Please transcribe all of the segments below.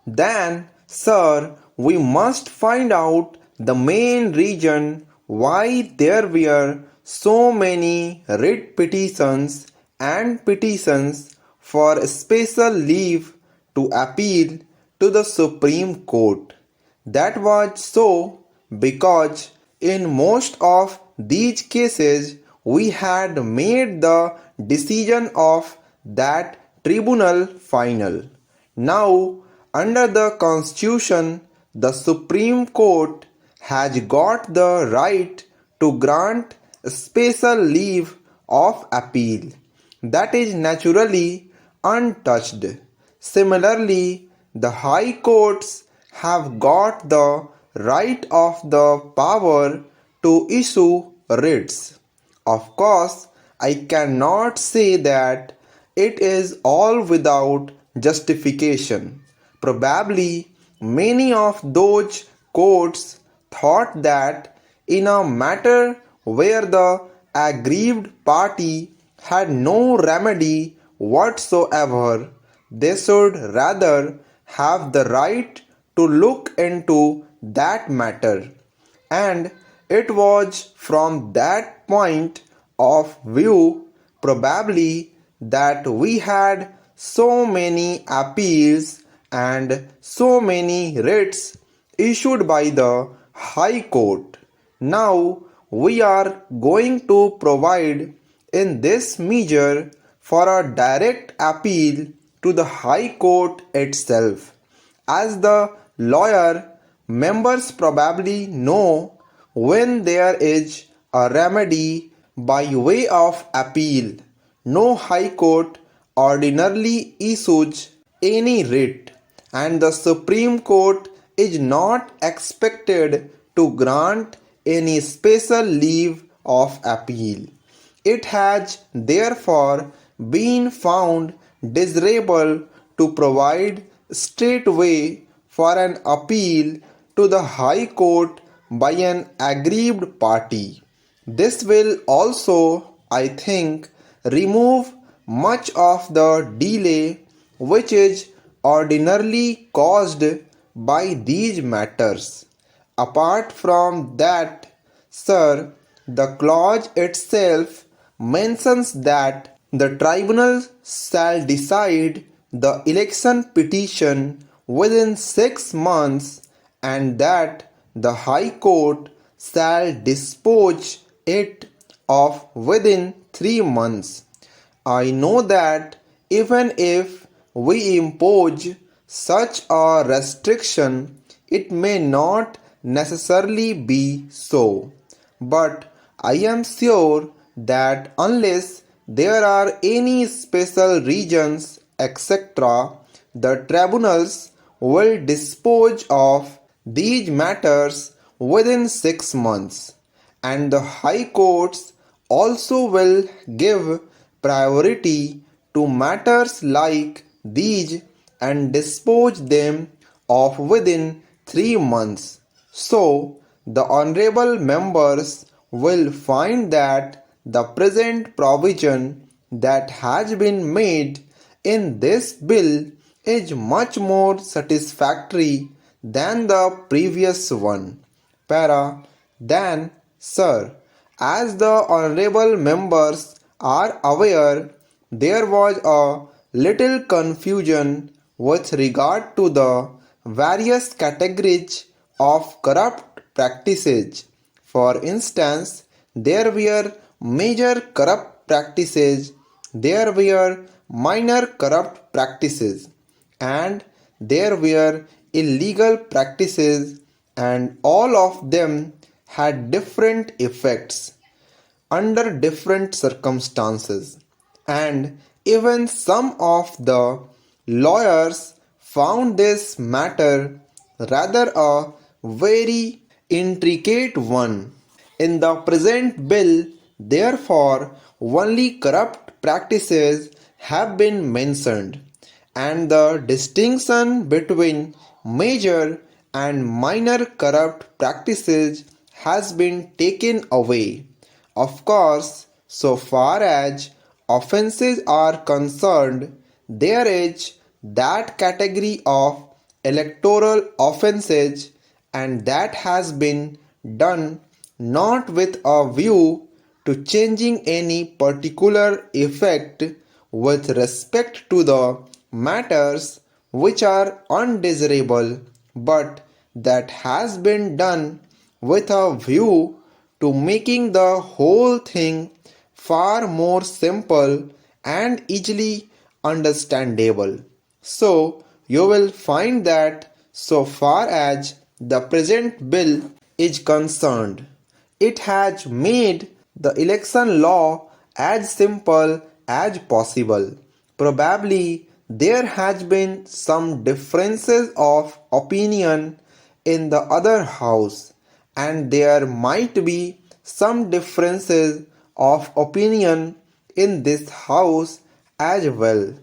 Then, sir, we must find out the main reason why there were so many writ petitions and petitions for special leave to appeal to the Supreme Court. That was so because in most of these cases we had made the decision of that tribunal final. Now, under the Constitution, the Supreme Court has got the right to grant special leave of appeal. That is naturally untouched. Similarly, the High Courts have got the right of the power to issue writs. Of course, I cannot say that it is all without justification. Probably many of those courts thought that in a matter where the aggrieved party had no remedy whatsoever, they should rather have the right to look into that matter. And it was from that point of view probably that we had so many appeals and so many writs issued by the High Court. Now we are going to provide in this measure for a direct appeal to the High Court itself. As the lawyer, members probably know when there is a remedy by way of appeal. No High Court ordinarily issues any writ, and the Supreme Court is not expected to grant any special leave of appeal. It has therefore been found desirable to provide straightway for an appeal to the High Court by an aggrieved party. This will also, I think, remove much of the delay which is ordinarily caused by these matters. Apart from that, sir, the clause itself mentions that the tribunal shall decide the election petition within 6 months and that the High Court shall dispose it of within 3 months. I know that even if we impose such a restriction, it may not necessarily be so. But I am sure that unless there are any special reasons, etc., the tribunals will dispose of these matters within 6 months, and the High Courts also will give priority to matters like these and dispose them of within 3 months. So, the honorable members will find that the present provision that has been made in this bill is much more satisfactory than the previous one. Then, sir, as the honorable members are aware, there was a little confusion with regard to the various categories of corrupt practices. For instance, there were major corrupt practices, there were minor corrupt practices, and there were illegal practices, and all of them had different effects under different circumstances. And even some of the lawyers found this matter rather a very intricate one. In the present bill, therefore, only corrupt practices have been mentioned, and the distinction between major and minor corrupt practices has been taken away. Of course, so far as offences are concerned, there is that category of electoral offences, and that has been done not with a view to changing any particular effect with respect to the matters which are undesirable, but that has been done with a view to making the whole thing far more simple and easily understandable. So, you will find that so far as the present bill is concerned, it has made the election law as simple as possible. Probably there has been some differences of opinion in the other house, and there might be some differences of opinion in this house as well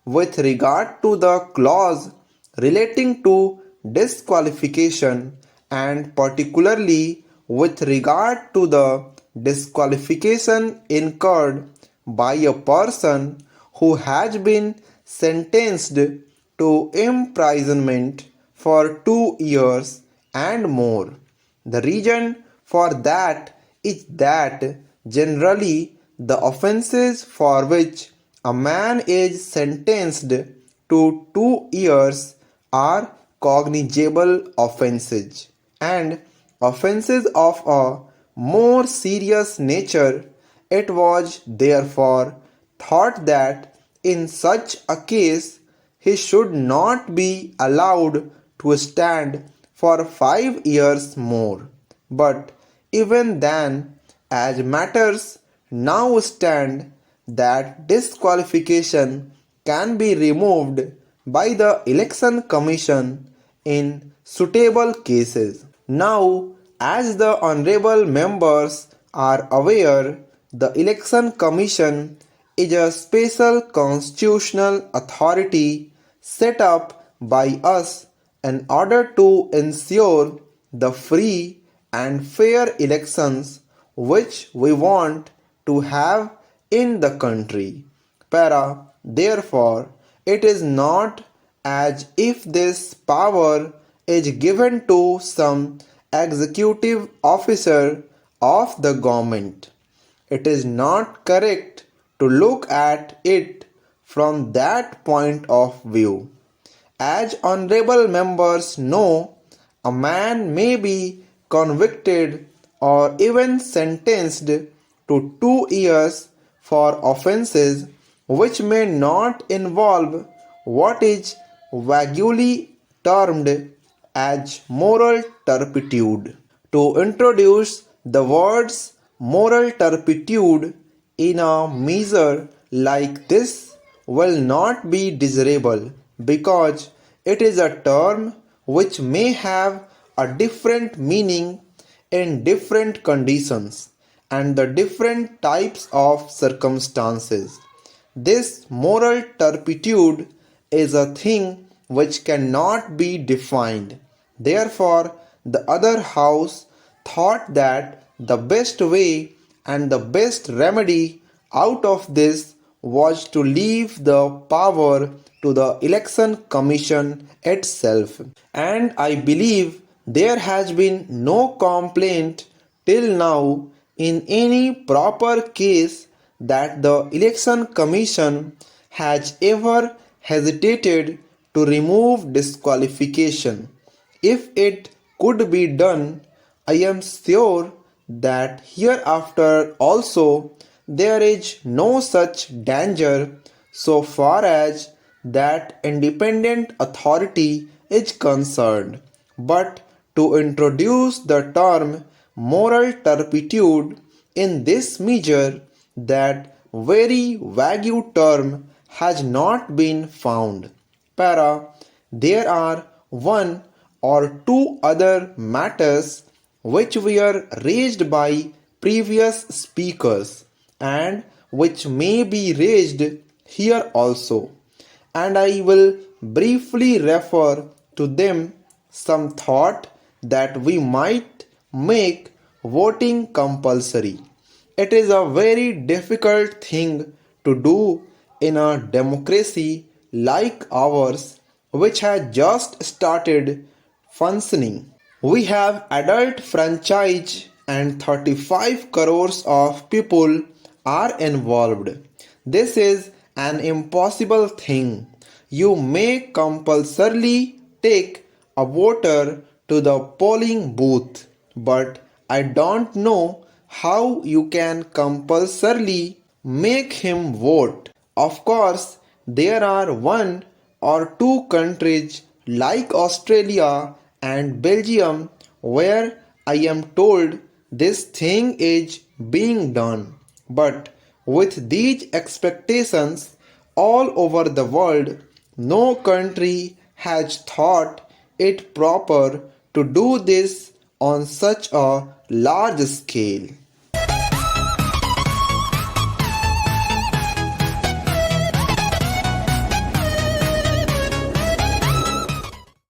with regard to the clause relating to disqualification, and particularly with regard to the disqualification incurred by a person who has been sentenced to imprisonment for 2 years and more. The reason for that is that generally the offences for which a man is sentenced to 2 years are cognizable offences, and offences of a more serious nature. It was therefore thought that in such a case he should not be allowed to stand for 5 years more. But even then, as matters now stand, that disqualification can be removed by the Election Commission in suitable cases. Now, as the honorable members are aware, the Election Commission is a special constitutional authority set up by us in order to ensure the free and fair elections which we want to have in the country. Therefore, it is not as if this power is given to some executive officer of the government. It is not correct to look at it from that point of view. As honorable members know, a man may be convicted or even sentenced to 2 years for offences which may not involve what is vaguely termed as moral turpitude. To introduce the words moral turpitude in a measure like this will not be desirable, because it is a term which may have a different meaning in different conditions and the different types of circumstances. This moral turpitude is a thing which cannot be defined. Therefore, the other house thought that the best way and the best remedy out of this was to leave the power to the Election Commission itself. And I believe there has been no complaint till now in any proper case that the Election Commission has ever hesitated to remove disqualification. If it could be done, I am sure that hereafter also there is no such danger so far as that independent authority is concerned. But to introduce the term moral turpitude in this measure, that very vague term has not been found. There are one or two other matters which were raised by previous speakers and which may be raised here also, and I will briefly refer to them. Some thought that we might make voting compulsory. It is a very difficult thing to do in a democracy like ours, which has just started functioning. We have adult franchise and 35 crores of people are involved. This is an impossible thing. You may compulsorily take a voter to the polling booth, but I don't know how you can compulsorily make him vote. Of course, there are one or two countries like Australia and Belgium where I am told this thing is being done. But with these expectations all over the world, no country has thought it proper to do this on such a large scale.